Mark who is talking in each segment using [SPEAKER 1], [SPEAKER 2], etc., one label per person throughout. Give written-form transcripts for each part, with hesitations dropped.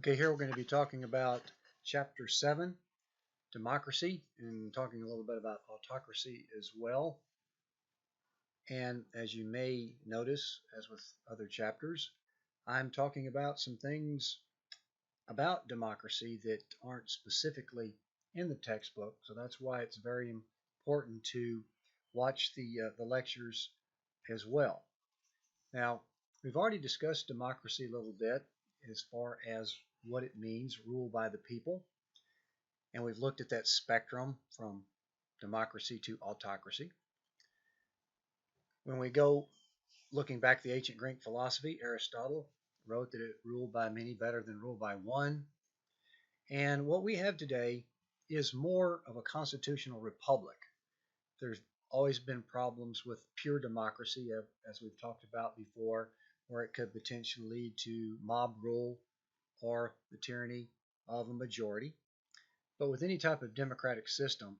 [SPEAKER 1] Okay, here we're going to be talking about Chapter 7, Democracy, and talking a little bit about autocracy as well. And as you may notice, as with other chapters, I'm talking about some things about democracy that aren't specifically in the textbook. So that's why it's very important to watch the lectures as well. Now, we've already discussed democracy a little bit as far as what it means, rule by the people. And we've looked at that spectrum from democracy to autocracy. When we go looking back at the ancient Greek philosophy, Aristotle wrote that it ruled by many better than ruled by one. And what we have today is more of a constitutional republic. There's always been problems with pure democracy, as we've talked about before, where it could potentially lead to mob rule or the tyranny of a majority. But with any type of democratic system,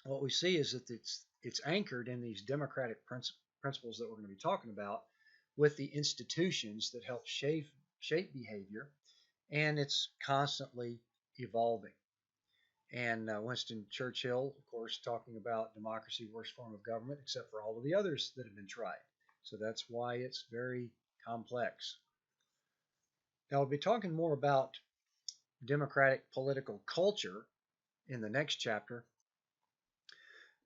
[SPEAKER 1] what we see is that it's anchored in these democratic principles that we're going to be talking about, with the institutions that help shape behavior, and it's constantly evolving. And Winston Churchill, of course, talking about democracy, worst form of government, except for all of the others that have been tried. So that's why it's very complex. Now, we'll be talking more about democratic political culture in the next chapter.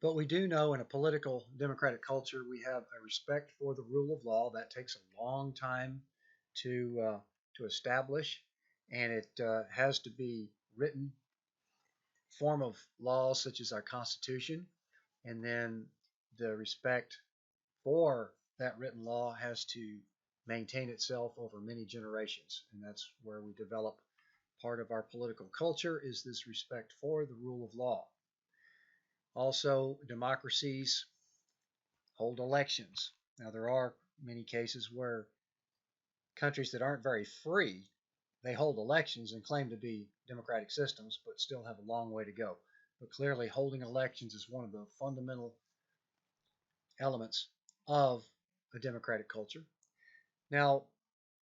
[SPEAKER 1] But we do know in a political democratic culture, we have a respect for the rule of law. That takes a long time to establish, and it has to be written form of laws such as our Constitution, and then the respect for that written law has to maintain itself over many generations, and that's where we develop part of our political culture is this respect for the rule of law. Also, democracies hold elections. Now, there are many cases where countries that aren't very free, they hold elections and claim to be democratic systems, but still have a long way to go. But clearly, holding elections is one of the fundamental elements of a democratic culture. Now,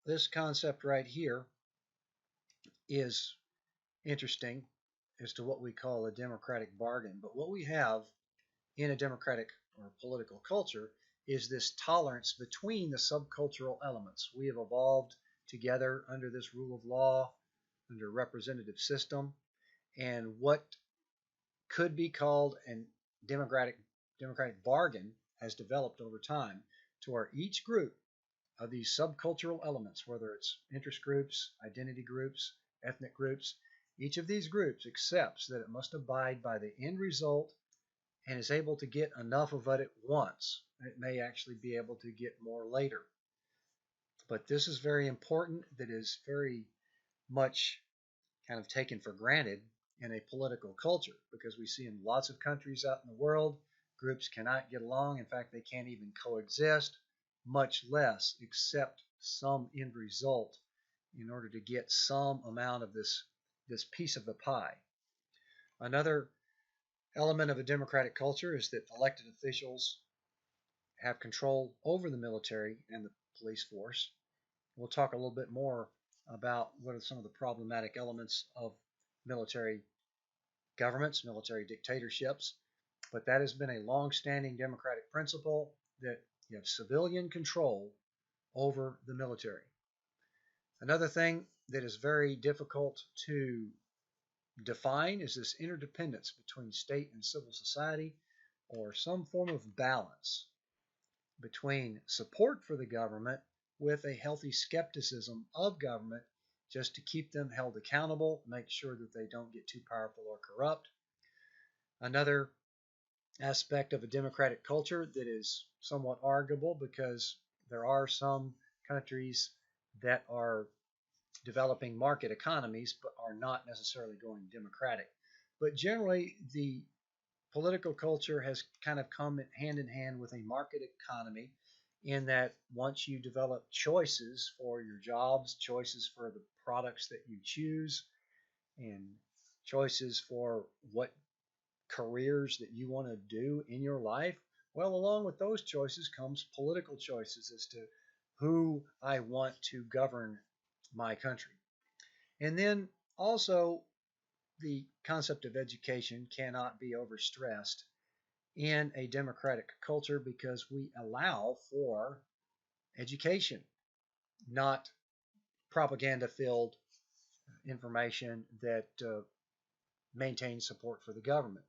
[SPEAKER 1] this concept right here is interesting as to what we call a democratic bargain. But what we have in a democratic or political culture is this tolerance between the subcultural elements. We have evolved together under this rule of law, under a representative system, and what could be called a democratic bargain has developed over time to where each group of these subcultural elements, whether it's interest groups, identity groups, ethnic groups, each of these groups accepts that it must abide by the end result and is able to get enough of it at once. It may actually be able to get more later. But this is very important, that is very much kind of taken for granted in a political culture, because we see in lots of countries out in the world, groups cannot get along. In fact, they can't even coexist, much less accept some end result in order to get some amount of this piece of the pie. Another element of a democratic culture is that elected officials have control over the military and the police force. We'll talk a little bit more about what are some of the problematic elements of military governments, military dictatorships, but that has been a long-standing democratic principle, that you have civilian control over the military. Another thing that is very difficult to define is this interdependence between state and civil society, or some form of balance between support for the government with a healthy skepticism of government, just to keep them held accountable, make sure that they don't get too powerful or corrupt. Another aspect of a democratic culture that is somewhat arguable, because there are some countries that are developing market economies but are not necessarily going democratic. But generally, the political culture has kind of come hand in hand with a market economy, in that once you develop choices for your jobs, choices for the products that you choose, and choices for what careers that you want to do in your life, well, along with those choices comes political choices as to who I want to govern my country. And then also, the concept of education cannot be overstressed in a democratic culture because we allow for education, not propaganda filled information that maintains support for the government.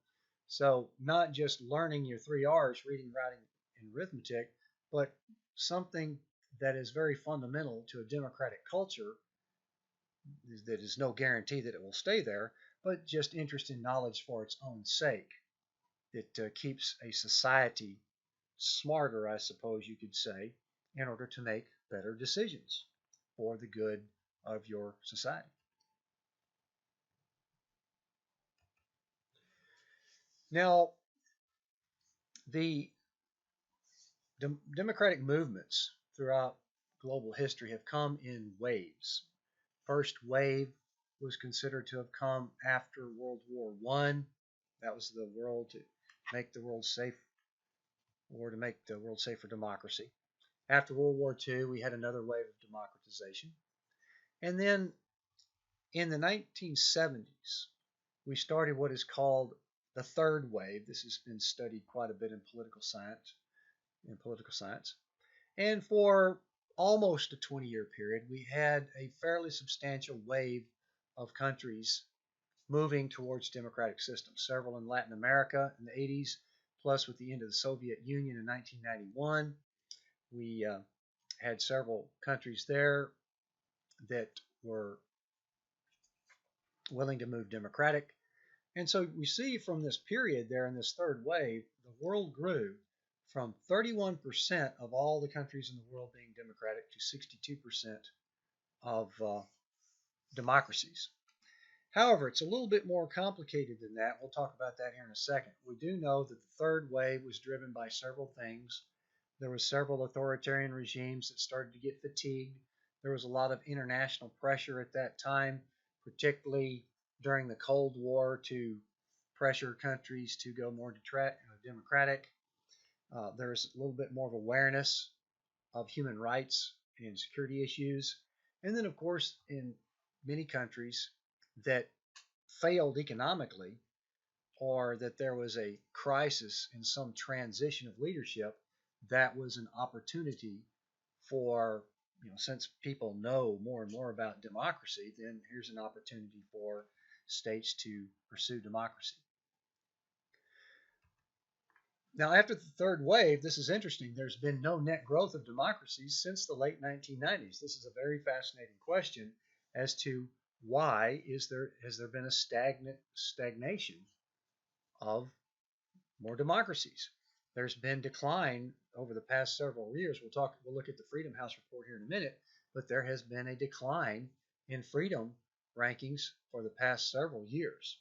[SPEAKER 1] So, not just learning your 3 R's, reading, writing, and arithmetic, but something that is very fundamental to a democratic culture that is no guarantee that it will stay there, but just interest in knowledge for its own sake. It keeps a society smarter, I suppose you could say, in order to make better decisions for the good of your society. Now, the democratic movements throughout global history have come in waves. First wave was considered to have come after World War I. That was the world to make the world safe, or to make the world safe for democracy. After World War II, we had another wave of democratization. And then in the 1970s, we started what is called the third wave. This has been studied quite a bit in political science. And for almost a 20-year period, we had a fairly substantial wave of countries moving towards democratic systems. Several in Latin America in the 80s, plus with the end of the Soviet Union in 1991, we had several countries there that were willing to move democratic. And so we see from this period there in this third wave, the world grew from 31% of all the countries in the world being democratic to 62% of democracies. However, it's a little bit more complicated than that. We'll talk about that here in a second. We do know that the third wave was driven by several things. There were several authoritarian regimes that started to get fatigued. There was a lot of international pressure at that time, particularly during the Cold War, to pressure countries to go more democratic. There's a little bit more of awareness of human rights and security issues. And then, of course, in many countries that failed economically, or that there was a crisis in some transition of leadership, that was an opportunity for, since people know more and more about democracy, then here's an opportunity for states to pursue democracy. Now, after the third wave, this is interesting. There's been no net growth of democracies since the late 1990s. This is a very fascinating question as to why has there been a stagnation of more democracies. There's been decline over the past several years. We'll look at the Freedom House report here in a minute, but there has been a decline in freedom rankings for the past several years.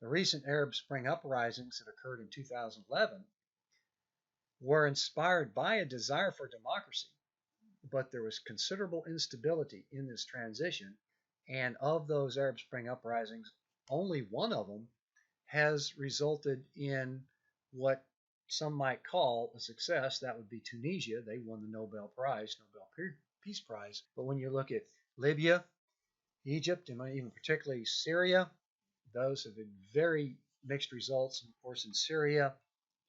[SPEAKER 1] The recent Arab Spring uprisings that occurred in 2011 were inspired by a desire for democracy, but there was considerable instability in this transition. And of those Arab Spring uprisings, only one of them has resulted in what some might call a success. That would be Tunisia. They won the Nobel Peace Prize. But when you look at Libya, Egypt, and even particularly Syria, those have been very mixed results. And of course, in Syria,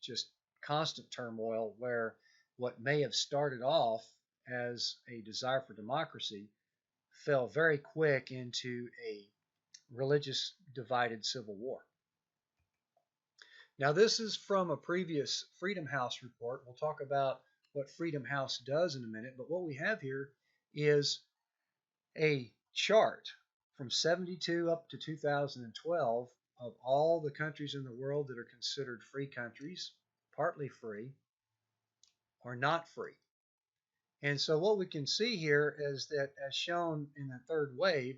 [SPEAKER 1] just constant turmoil where what may have started off as a desire for democracy fell very quick into a religious divided civil war. Now, this is from a previous Freedom House report. We'll talk about what Freedom House does in a minute, but what we have here is a chart from 72 up to 2012 of all the countries in the world that are considered free countries, partly free, or not free. And so what we can see here is that, as shown in the third wave,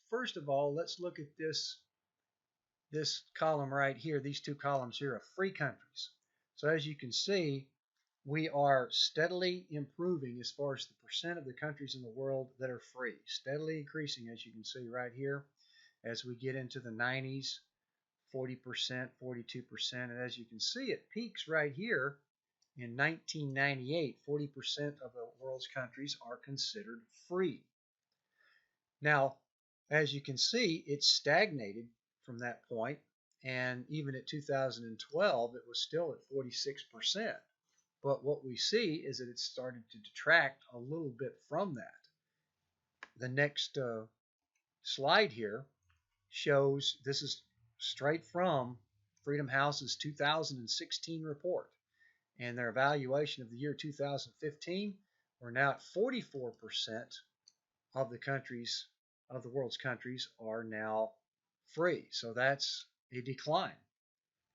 [SPEAKER 1] first of all, let's look at this column right here, these two columns here of free countries. So as you can see, we are steadily improving as far as the percent of the countries in the world that are free, steadily increasing, as you can see right here. As we get into the 90s, 40%, 42%, and as you can see, it peaks right here in 1998. 40% of the world's countries are considered free. Now, As you can see, it stagnated from that point, and even at 2012, it was still at 46%. But what we see is that it's started to detract a little bit from that. The next slide here shows this is straight from Freedom House's 2016 report, and their evaluation of the year 2015. We're now at 44% of the world's countries are now free. So that's a decline.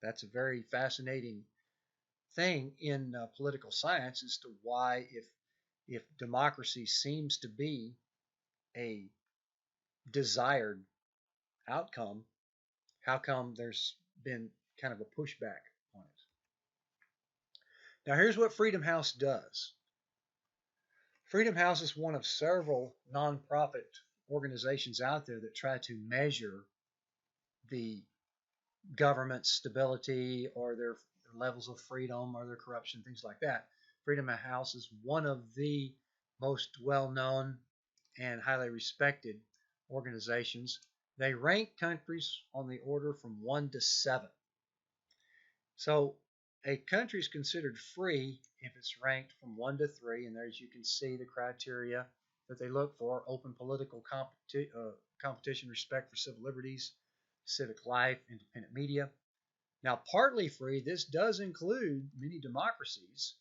[SPEAKER 1] That's a very fascinating thing in political science as to why, if democracy seems to be a desired outcome, how come there's been kind of a pushback on it? Now, here's what Freedom House does. Freedom House is one of several nonprofit organizations out there that try to measure the government's stability or their levels of freedom or their corruption, things like that. Freedom House is one of the most well-known and highly respected organizations. They rank countries on the order from 1 to 7. So a country is considered free if it's ranked from 1 to 3, and there, as you can see, the criteria that they look for: open political competition, respect for civil liberties, civic life, independent media. Now, partly free, this does include many democracies,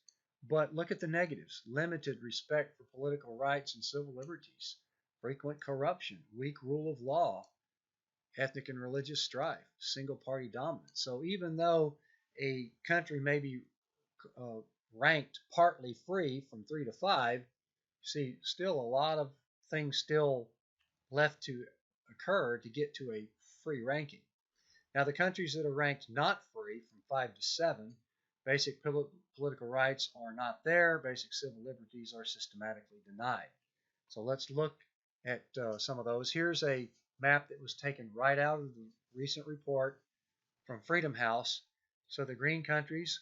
[SPEAKER 1] but look at the negatives: limited respect for political rights and civil liberties, frequent corruption, weak rule of law, ethnic and religious strife, single party dominance. So even though a country may be ranked partly free from 3 to 5, you see still a lot of things still left to occur to get to a free ranking. Now, the countries that are ranked not free from 5 to 7, basic political rights are not there, basic civil liberties are systematically denied. So let's look at some of those. Here's a map that was taken right out of the recent report from Freedom House. So the green countries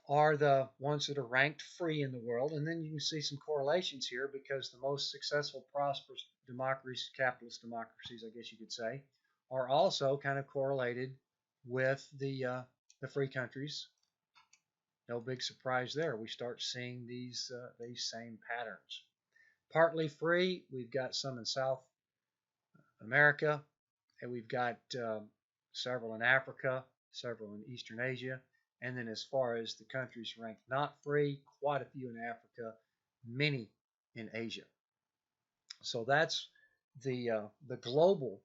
[SPEAKER 1] are the ones that are ranked free in the world, and then you can see some correlations here, because the most successful, prosperous democracies, capitalist democracies, I guess you could say, are also kind of correlated with the free countries. No big surprise there. We start seeing these same patterns. Partly free, we've got some in South America, and we've got several in Africa, several in Eastern Asia, and then as far as the countries ranked not free, quite a few in Africa, many in Asia. So that's the global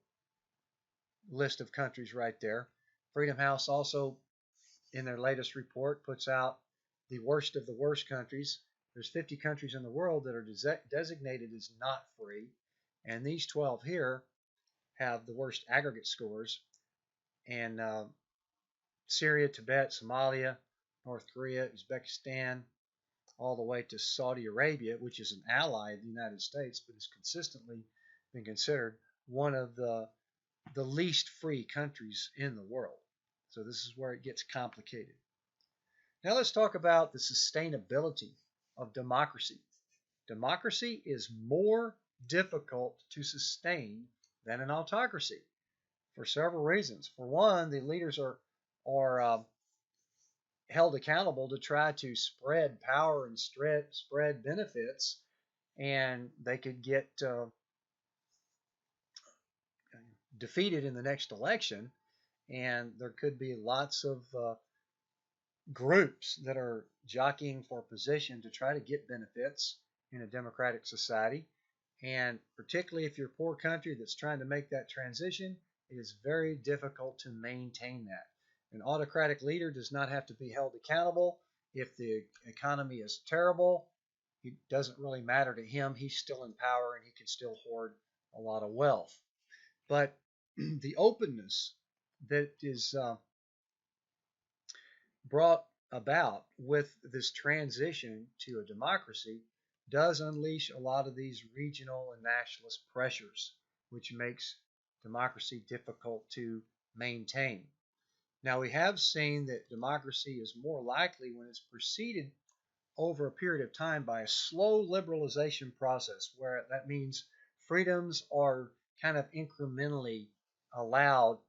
[SPEAKER 1] list of countries right there. Freedom House also, in their latest report, puts out the worst of the worst countries. There's 50 countries in the world that are designated as not free, and these 12 here have the worst aggregate scores. And Syria, Tibet, Somalia, North Korea, Uzbekistan, all the way to Saudi Arabia, which is an ally of the United States, but has consistently been considered one of the least free countries in the world. So this is where it gets complicated. Now let's talk about the sustainability of democracy. Democracy is more difficult to sustain than an autocracy for several reasons. For one, the leaders are held accountable to try to spread power and spread benefits, and they could get defeated in the next election, and there could be lots of groups that are jockeying for position to try to get benefits in a democratic society. And particularly if you're a poor country that's trying to make that transition, it is very difficult to maintain that. An autocratic leader does not have to be held accountable. If the economy is terrible, it doesn't really matter to him. He's still in power and he can still hoard a lot of wealth. But the openness that is brought about with this transition to a democracy does unleash a lot of these regional and nationalist pressures, which makes democracy difficult to maintain. Now, we have seen that democracy is more likely when it's preceded over a period of time by a slow liberalization process, where that means freedoms are kind of incrementally allowed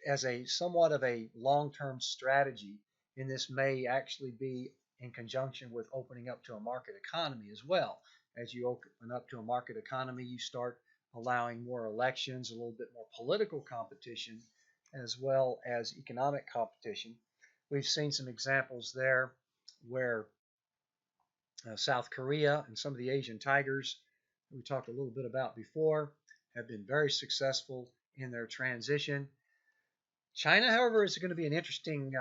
[SPEAKER 1] as a somewhat of a long-term strategy, and this may actually be in conjunction with opening up to a market economy as well. As you open up to a market economy, you start allowing more elections, a little bit more political competition, as well as economic competition. We've seen some examples there where South Korea and some of the Asian tigers we talked a little bit about before have been very successful in their transition. China, however, is going to be an interesting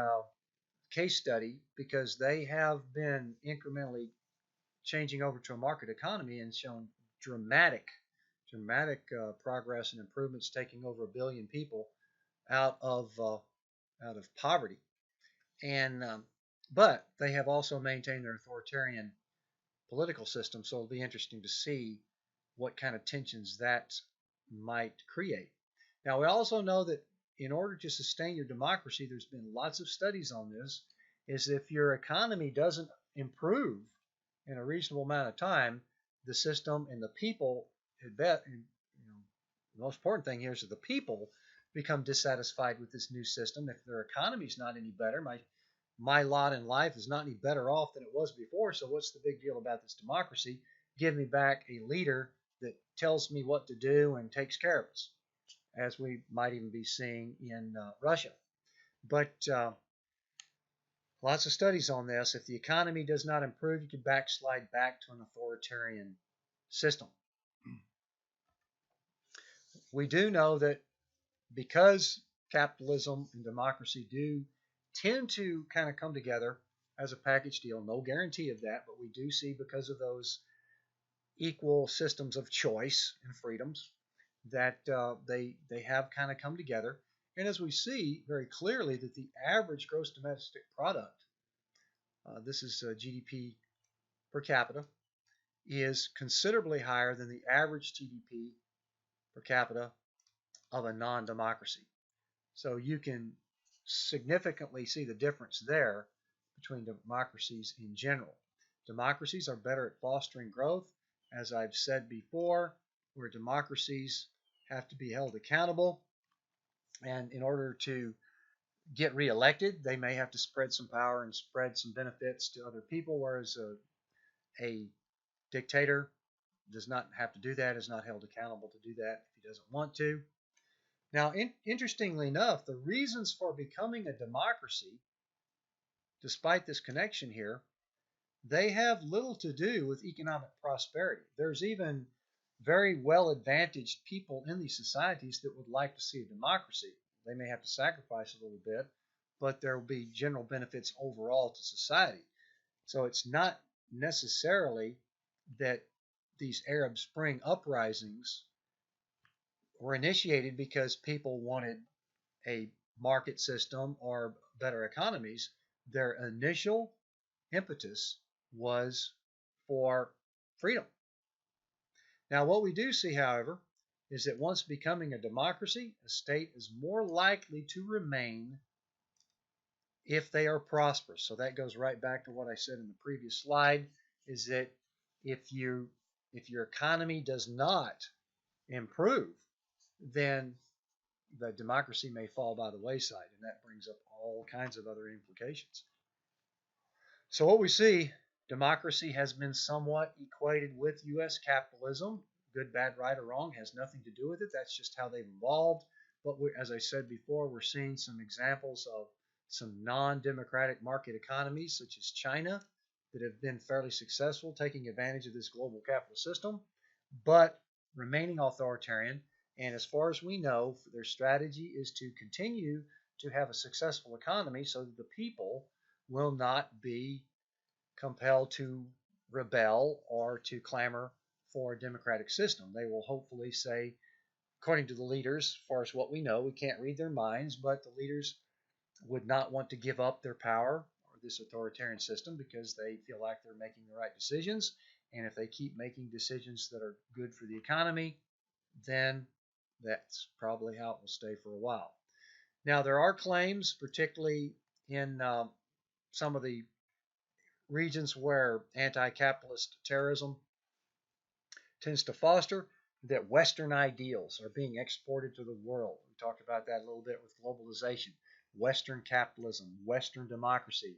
[SPEAKER 1] case study because they have been incrementally changing over to a market economy and shown dramatic progress and improvements, taking over 1 billion people out of poverty. And but they have also maintained their authoritarian political system, so it'll be interesting to see what kind of tensions that might create. Now, we also know that in order to sustain your democracy, there's been lots of studies on this, is if your economy doesn't improve in a reasonable amount of time, the system and the people, the most important thing here is that the people become dissatisfied with this new system. If their economy is not any better, my lot in life is not any better off than it was before, so what's the big deal about this democracy? Give me back a leader that tells me what to do and takes care of us, as we might even be seeing in Russia. But lots of studies on this. If the economy does not improve, you could backslide back to an authoritarian system. We do know that because capitalism and democracy do tend to kind of come together as a package deal, no guarantee of that, but we do see because of those equal systems of choice and freedoms that they have kind of come together. And as we see very clearly that the average gross domestic product, this is GDP per capita, is considerably higher than the average GDP per capita of a non-democracy. So you can significantly see the difference there between democracies in general. Democracies are better at fostering growth, as I've said before, where democracies have to be held accountable. And in order to get reelected, they may have to spread some power and spread some benefits to other people, whereas a dictator does not have to do that, is not held accountable to do that if he doesn't want to. Now, interestingly enough, the reasons for becoming a democracy, despite this connection here, they have little to do with economic prosperity. There's even very well-advantaged people in these societies that would like to see a democracy. They may have to sacrifice a little bit, but there will be general benefits overall to society. So it's not necessarily that these Arab Spring uprisings were initiated because people wanted a market system or better economies. Their initial impetus was for freedom. Now, what we do see, however, is that once becoming a democracy, a state is more likely to remain if they are prosperous. So that goes right back to what I said in the previous slide, is that if your economy does not improve, then the democracy may fall by the wayside, and that brings up all kinds of other implications. So what we see, democracy has been somewhat equated with U.S. capitalism. Good, bad, right, or wrong has nothing to do with it. That's just how they've evolved. But as I said before, we're seeing some examples of some non-democratic market economies, such as China, that have been fairly successful taking advantage of this global capital system, but remaining authoritarian. And as far as we know, their strategy is to continue to have a successful economy so that the people will not be compelled to rebel or to clamor for a democratic system. They will hopefully say, according to the leaders, as far as what we know, we can't read their minds, but the leaders would not want to give up their power or this authoritarian system because they feel like they're making the right decisions. And if they keep making decisions that are good for the economy, then that's probably how it will stay for a while. Now, there are claims, particularly in some of the regions where anti-capitalist terrorism tends to foster, that Western ideals are being exported to the world. We talked about that a little bit with globalization, Western capitalism, Western democracy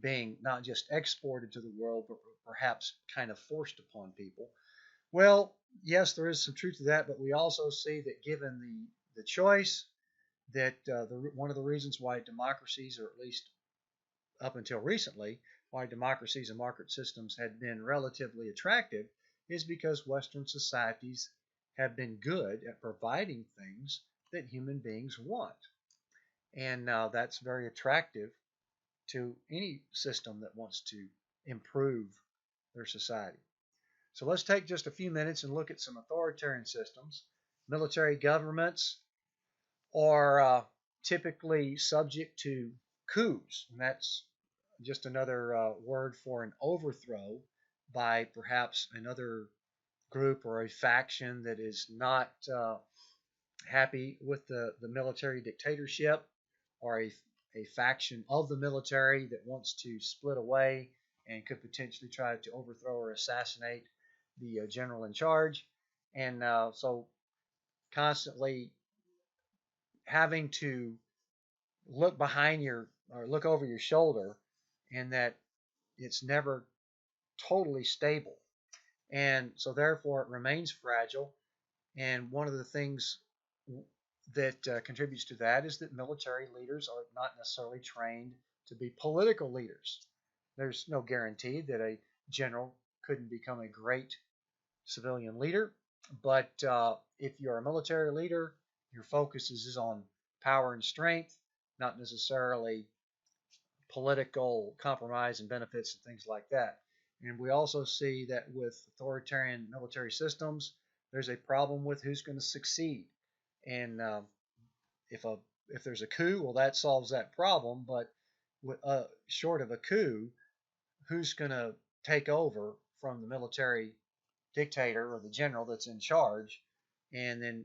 [SPEAKER 1] being not just exported to the world, but perhaps kind of forced upon people. Well, yes, there is some truth to that, but we also see that given the choice, that one of the reasons why democracies, or at least up until recently, why democracies and market systems had been relatively attractive is because Western societies have been good at providing things that human beings want. And now that's very attractive to any system that wants to improve their society. So let's take just a few minutes and look at some authoritarian systems. Military governments are typically subject to coups, and that's just another word for an overthrow by perhaps another group or a faction that is not happy with the military dictatorship, or a faction of the military that wants to split away and could potentially try to overthrow or assassinate the general in charge. And so constantly having to look behind your or look over your shoulder, and that it's never totally stable. And so therefore it remains fragile. And one of the things that contributes to that is that military leaders are not necessarily trained to be political leaders. There's no guarantee that a general couldn't become a great civilian leader, but if you're a military leader, your focus is on power and strength, not necessarily political compromise and benefits and things like that. And we also see that with authoritarian military systems, there's a problem with who's going to succeed. And if a if there's a coup, well, that solves that problem. But short of a coup, who's going to take over from the military dictator or the general that's in charge? And then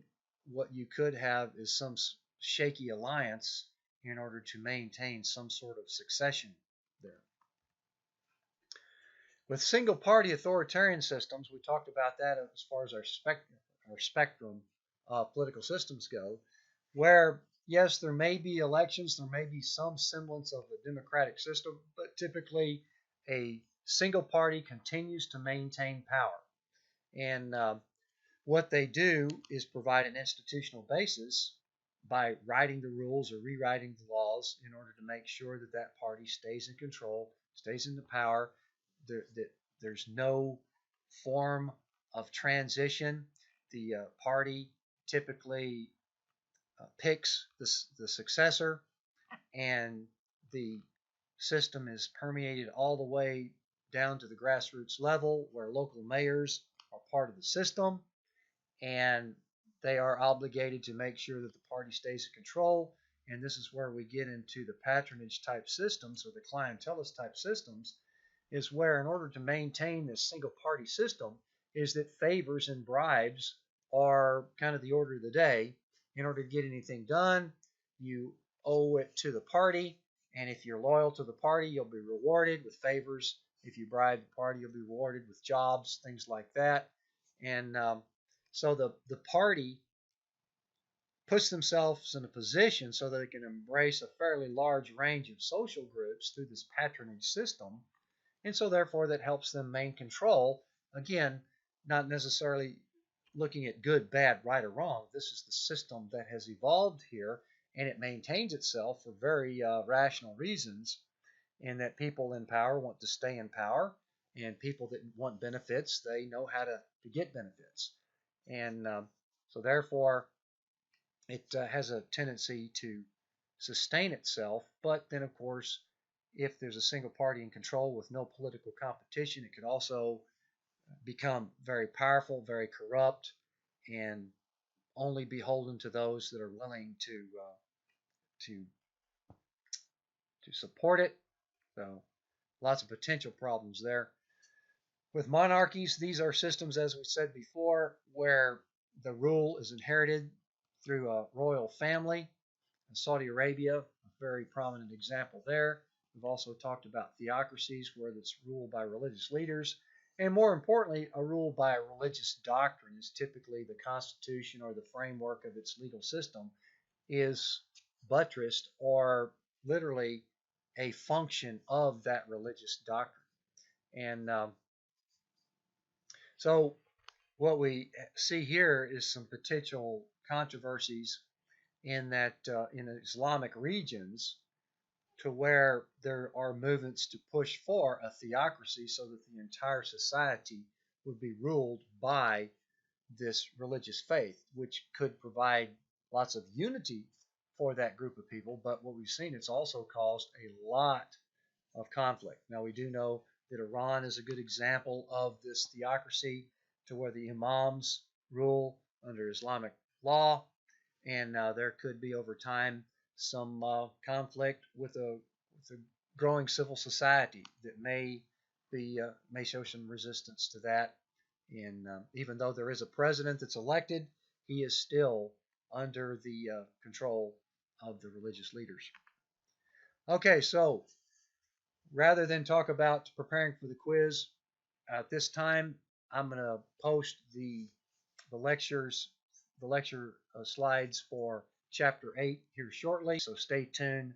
[SPEAKER 1] what you could have is some shaky alliance in order to maintain some sort of succession there. With single party authoritarian systems, we talked about that as far as our spectrum of political systems go, where yes, there may be elections, there may be some semblance of a democratic system, but typically a single party continues to maintain power. And what they do is provide an institutional basis by writing the rules or rewriting the laws in order to make sure that that party stays in control, stays in the power, that there's no form of transition. The party typically picks the successor, and the system is permeated all the way down to the grassroots level where local mayors are part of the system, and they are obligated to make sure that the party stays in control. And this is where we get into the patronage type systems or the clientelist type systems, is where in order to maintain this single party system is that favors and bribes are kind of the order of the day. In order to get anything done, you owe it to the party, and if you're loyal to the party, you'll be rewarded with favors. If you bribe the party, you'll be rewarded with jobs, things like that. And so the party puts themselves in a position so that they can embrace a fairly large range of social groups through this patronage system. And so therefore that helps them maintain control. Again, not necessarily looking at good, bad, right, or wrong. This is the system that has evolved here, and it maintains itself for very rational reasons, in that people in power want to stay in power, and people that want benefits, they know how to get benefits. And so therefore it has a tendency to sustain itself. But then, of course, if there's a single party in control with no political competition, it could also become very powerful, very corrupt, and only beholden to those that are willing to support it. So lots of potential problems there. With monarchies, these are systems, as we said before, where the rule is inherited through a royal family. In Saudi Arabia, a very prominent example there. We've also talked about theocracies where it's ruled by religious leaders. And more importantly, a rule by a religious doctrine is typically the constitution or the framework of its legal system is buttressed or literally a function of that religious doctrine. And so what we see here is some potential controversies in that in Islamic regions to where there are movements to push for a theocracy so that the entire society would be ruled by this religious faith, which could provide lots of unity for that group of people. But what we've seen, it's also caused a lot of conflict. Now, we do know that Iran is a good example of this theocracy to where the imams rule under Islamic law, and there could be over time some conflict with a growing civil society that may show some resistance to that. And even though there is a president that's elected, he is still under the control of the religious leaders. Okay, so rather than talk about preparing for the quiz at this time, I'm going to post the lectures, the lecture slides for Chapter 8 here shortly. So stay tuned